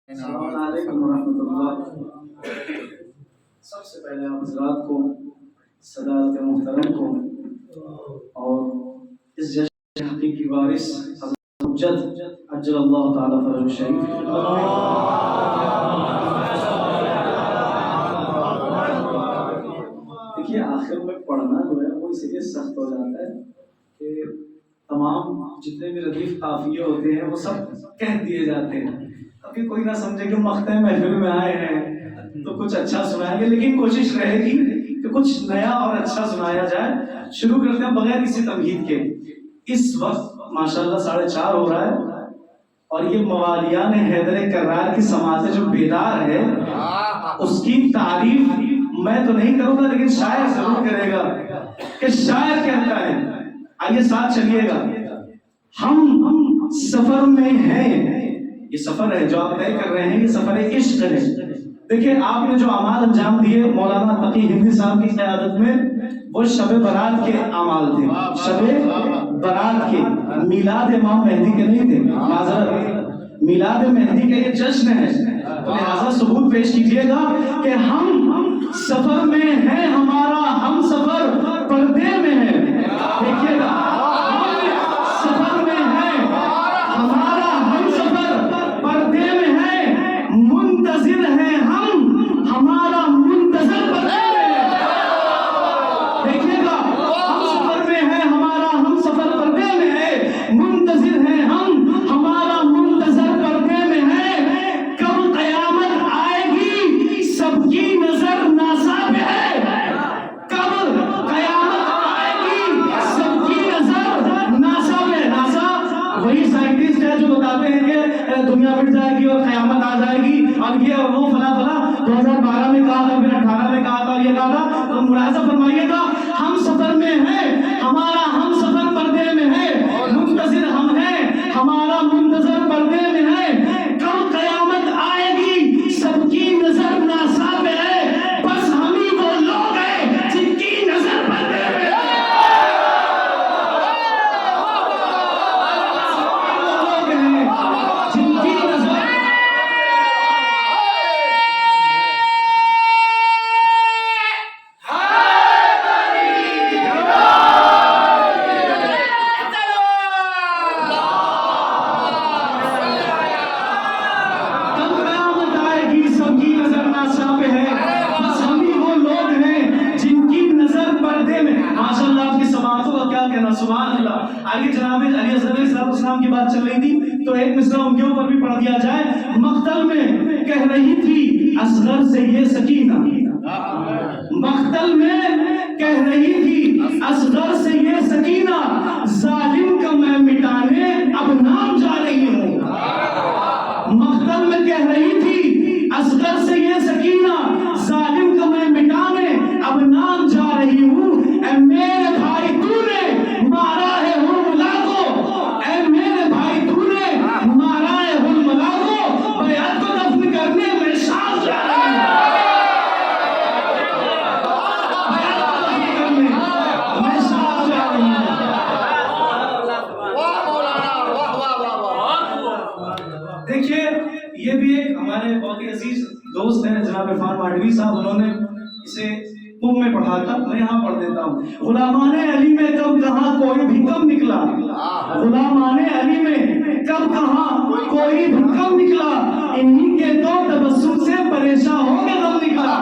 السلام علیکم ورحمۃ اللہ۔ سب سے پہلے آپ حضرات کو، صدارت محترم کو اور اس جشن حقیقی وارث حضرت حجت عجل اللہ تعالیٰ فرج الشریف، دیکھیے آخر میں پڑھنا جو ہے وہ اس لیے سخت ہو جاتا ہے کہ تمام جتنے بھی ردیف قافیے ہوتے ہیں وہ سب کہہ دیے جاتے ہیں، ابھی کوئی نہ سمجھے کہ مقطع محفل میں آئے ہیں تو کچھ اچھا سنائیں گے، لیکن کوشش رہے گی کہ کچھ نیا اور اچھا سنایا جائے۔ شروع کرتے ہیں بغیر کسی تمہید کے۔ اس وقت ماشاءاللہ 4:30 ہو رہا ہے اور یہ موالیان حیدر کرار کی سماعت جو بیدار ہے اس کی تعریف میں تو نہیں کروں گا، لیکن شاعر ضرور کرے گا کہ شاعر کہتا ہے، آئیے ساتھ چلیے گا۔ ہم سفر میں ہیں، یہ سفر ہے جو آپ طے کر رہے ہیں، یہ سفر عشق ہے۔ دیکھیں آپ نے جو اعمال انجام دیے مولانا تقی ہندی صاحب کی قیادت میں، وہ شب برات کے اعمال تھے، شب برات کے، میلاد امام مہدی کے نہیں تھے، معذرت، میلاد مہدی کا یہ جشن ہے، تو لہذا ثبوت پیش کیجیے گا کہ ہم سفر میں ہیں، ہمارا ہم سفر پردے میں ہے۔ دیکھیے گا سفر میں ہے، ہمارا ہم سفر پردے میں ہے، منتظر ہیں ہم، ہمارا منتظر پردے میں ہے۔ دیکھیے گا ہم سفر میں ہیں، ہمارا ہم سفر پردے میں ہے، منتظر ہیں ہم، ہمارا منتظر پردے میں ہے۔ کب قیامت آئے گی سب کی نظر ناسا پہ ہے، کب قیامت آئے گی سب کی نظر ناسا پہ ہے۔ ناسا وہی سائنٹسٹ ہے جو بتاتے ہیں کہ دنیا مٹ جائے گی اور قیامت آ جائے گی، اب یہ وہ فلاں 2012 میں کہا تھا، پھر 18 میں کہا تھا اور یہ کہا تھا۔ تو ملاحظہ فرمائیے گا ہم سفر میں ہیں، ہمارا ہم سفر پردے میں ہے، منتظر ہم ہیں، ہمارا منتظر پردے میں ہے۔ کب قیامت آئے گی سب کی نظر ناسا پہ ہے، بس ہم ہی وہ لوگ ہیں جن کی نظر پردے میں ہے۔ سبحان اللہ۔ آگے جناب علی اصغر علیہ السلام کی بات چل رہی تھی تو ایک مصرع ان کے اوپر بھی پڑھ دیا جائے۔ مقتل میں کہہ رہی تھی اصغر سے یہ سکینہ، مقتل میں کہہ رہی تھی اصغر سے یہ سکینہ، ظالم کا میں مٹانے اب نام جا رہی ہوں۔ مقتل میں کہہ رہی تھی اصغر سے یہ سکینہ، ظالم کا میں مٹانے اب نام جا رہی ہوں۔ اے میرے بھائی تو نے مارا ہے حرملا کو، اے میرے بھائی تو نے مارا ہے حرملا کو، بیعت کو دفن کرنے میں شام جا رہی ہوں۔ بیعت کو دفن کرنے میں شام جا رہی ہوں۔ دیکھیے یہ بھی ایک ہمارے بہت ہی عزیز دوست ہیں جناب عرفان ماڈوی صاحب، انہوں نے اسے قم میں پڑھا تھا، میں یہاں پڑھ دیتا ہوں۔ غلامان علی میں کب کہاں کوئی بھی کم نکلا، غلامان علی میں کب کہاں کوئی بھی کم نکلا، انہی کے تو تبسم سے پریشان ہو کے غم نکلا۔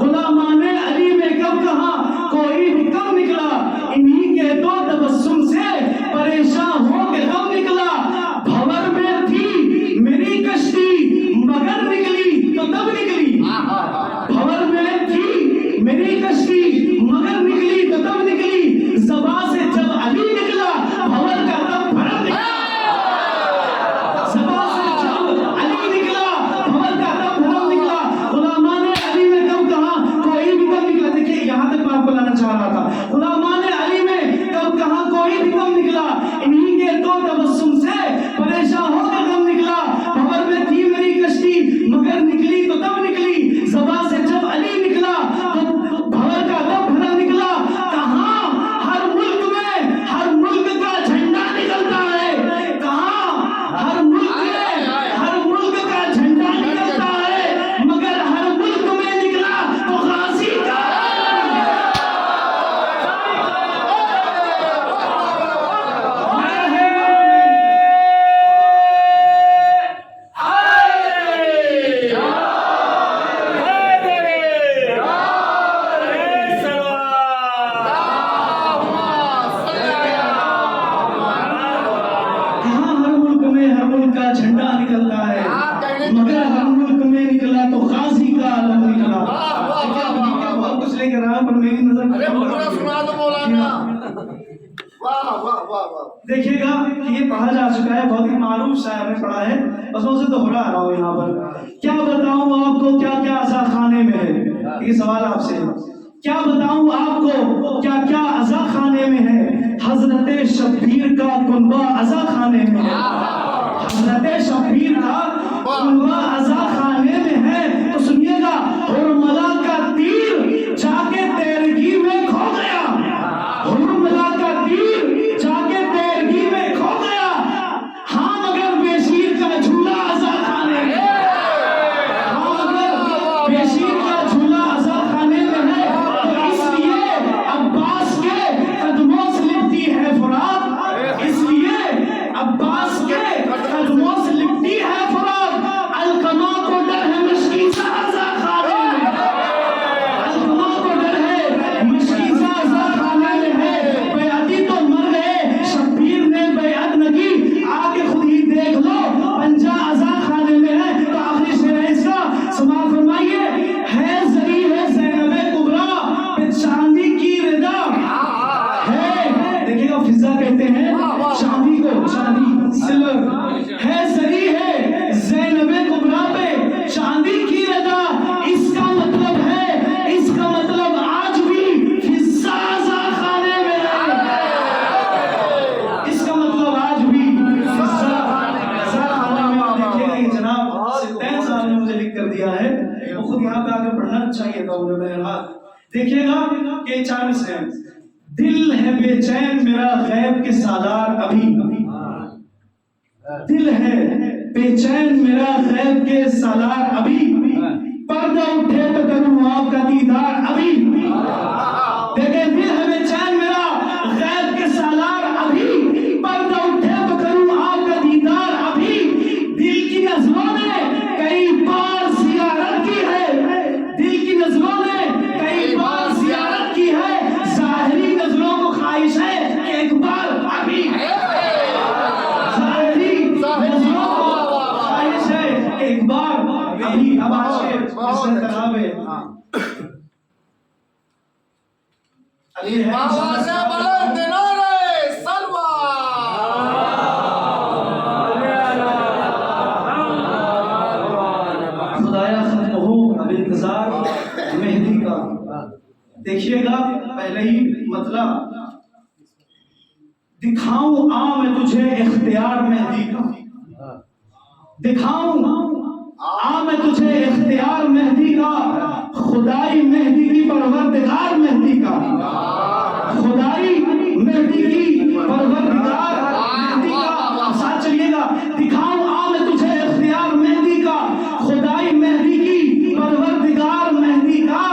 غلامان علی میں کب کہاں کوئی بھی کم نکلا، انہی کے تو تبسم سے پریشان ہو کے غم نکلا۔ بھور میں تھی میری کشتی مگر نکلی تو تب نکلی، بھور میں تھی میری کشتی مگر نکلی تو تب نکلی، زباں سے جب علی نکلا بھور کا تب بھرم نکلا، زباں سے جب علی نکلا مگر ہر ملک میں نکلا تو غازی کا علم نکلا. بہت کچھ لے کر آیا پر میری نظر سنا دو مولانا. واہ واہ واہ واہ. دیکھیے گا کہ یہ پڑھا جا چکا ہے, بہت ہی معروف شاعر نے پڑھا ہے, بس میں اسے دوہرا رہا ہوں یہاں پر. کیا بتاؤں آپ کو کیا کیا عزا خانے میں ہے, یہ سوال آپ سے. کیا بتاؤں آپ کو کیا کیا عزا خانے میں ہے, حضرت شبیر کا کنبہ عزا خانے میں ہے. حضرت شبیر کا کنبہ عزا خانے میں ہے. تو سنیے گا, حرملا کا تیر جا کے تیرگی میں کھو گیا. حرملا کا تیر جا کے تیرگی میں کھو گیا. ہاں مگر بیشیر کا جھولا عزا خانے میں ہے. ہاں مگر بیشیر کا جھولا عزا خانے میں ہے. تو اس لیے عباس کے قدموں سے لپٹی ہے فرات. اس لیے عباس کے قدموں سے لپٹی ہے فرات. القما کو ڈر ہے مشکیزہ عزا خانے میں. القما کو ڈر ہے مشکیزہ عزا خانے میں ہے. بیعتی تو مر گئے, شبیر نے بیعت نہ کی. آگے خود ہی دیکھ لو پنجہ عزا خانے میں ہے. تو آخری شعر ہے اس کا, سماعت فرمائیے. ہے زری ہے زینب کبریٰ پہ چاندی کی ردا ہے. دیکھیے گا فضا کہتے ہیں چاندی کو, چاندی سلور. ہے زری ہے زینب کبریٰ پہ چاندی کی ردا. اس کا مطلب ہے, اس کا مطلب آج بھی فضا عزا خانے میں ہے. اس کا مطلب آج بھی فضا عزا خانے میں. دیکھیے گا یہ جناب 27 سال نے مجھے لکھ کر دیا ہے, وہ خود یہاں پہ آگے پڑھنا چاہیے تھا انہیں. بہرحال دیکھیے گا کہ 4 مصرے ہیں. دل ہے بے چین میرا غیب کے سالار ابھی. دل ہے بے چین میرا غیب کے سالار ابھی. پردہ اٹھے تو کروں آپ کا دیدار ابھی. دیکھیں, دل ہے بے چین میرا غیب کے سالار ابھی. پردہ اٹھے تو کروں آپ کا دیدار ابھی. دل کی نظروں نے کئی بار زیارت کی ہے. دل کی نظروں نے کئی بار زیارت کی ہے. ظاہری نظروں کو خواہش ہے کہ ایک بار ابھی. ظاہری نظروں کو خواہش ہے کہ ایک بار ابھی. اب آج کے اس میں تناب ہے. ابھی ہے آواز بلند نعرہ سلوى. خدایا ختم ہو اب انتظار مہدی کا. دیکھیے گا پہلے ہی مطلب, دکھاؤں آ میں تجھے اختیار مہدی کا. دکھاؤں آ میں تجھے اختیار مہدی کا. خدائی مہدی کی پروردگار مہدی کا. خدائی مہدی کی پروردگار مہدی کا. ساتھ چلیے گا, دکھاؤں آ میں تجھے اختیار مہدی کا. خدائی مہدی کی پروردگار مہدی کا.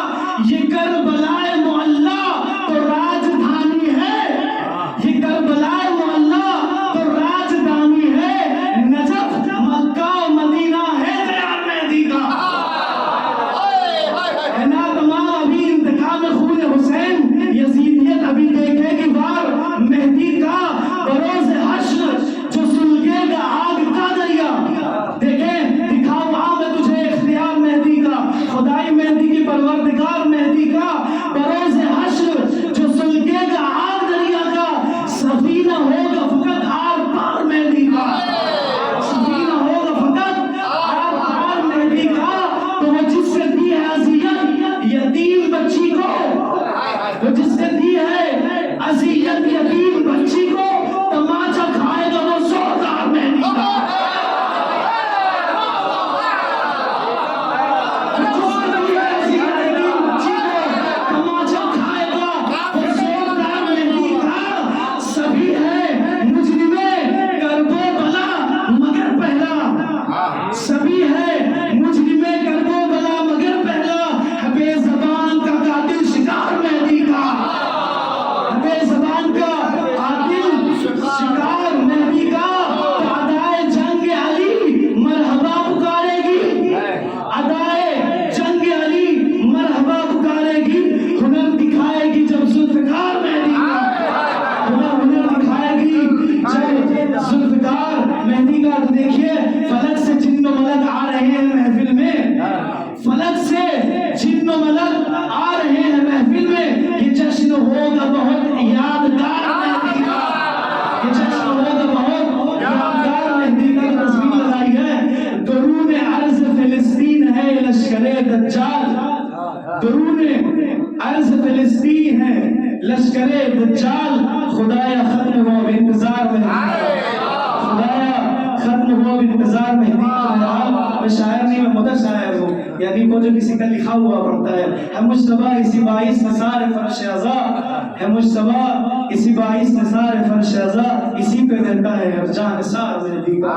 یہ کربلائے معلی تو راجدھانی ہے. یہ کربلائے معلی تو راجدھانی ہے. نجف مکہ و مدینہ ہے دیار مہدی کا. ہے نا تمام ابھی انتقام خون حسین یزید دجال درون عرض فلسطین ہے لشکر دجال خدایا ختم ہو اب انتظار میں خدایا ختم ہو اب انتظار میں میں شاعر نہیں میں مدر شاعر ہوں یعنی وہ جو کسی کا لکھا ہوا پڑتا ہے مجتبیٰ اسی باعث نثار فرش ازا ہے مجتبیٰ اسی باعث نثار فرش ازا اسی پہ رہتا ہے ہر جان نثار میں دیگر